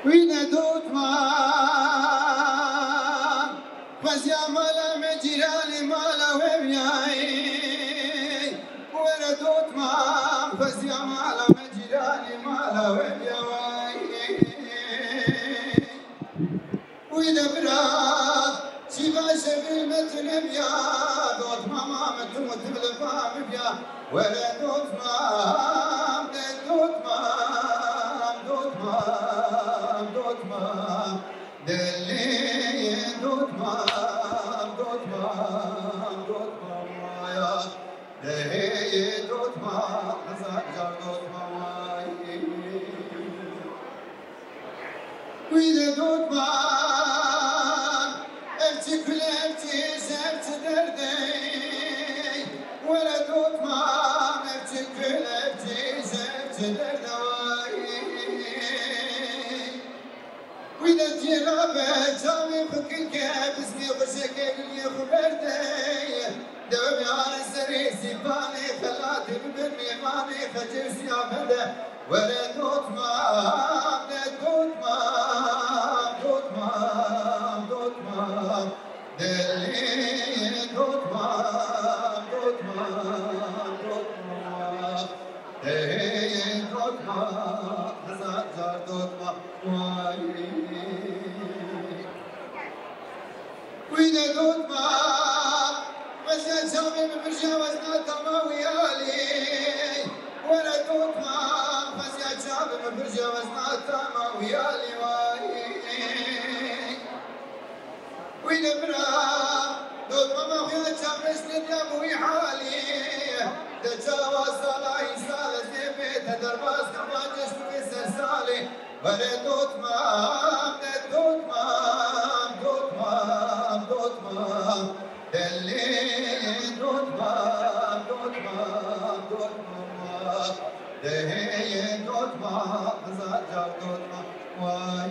وين دوتما فزيا مالا مجيراني مالا وبياي وين دوتما فزيا مالا مجيراني مالا وبياي وين برا شيفا شبيل متن بيا دوتما ما متموت بالفام بيا وين دوتما دلي دوتما مايا دهي دوتما زار دوتما ماي ويد دوتما ارتي كل ارتي زرت دردي ولا دوتما ارتي كل ارتي زرت دردي وإذا تيرابه جامي فكك بسمي وشك اللي خبرتي دوبي على السري سيباني خلاتي بالميماني خجرسي عبده ولا دوتما دلي دوتما دهي دوتما زار دوتما وإذا دوتما مشى جامي بمشى وزنا تما ويالي ولا دوتما مشى جامي بمشى وزنا تما ويالي وإذا برا دوتما ما ويا جامي سنيا بوي حالي تجاوز على إنسان زيبت درباس كباجش بسرسالي ولا دوتما دلي دوتما دهي دوتما زار دوتما واي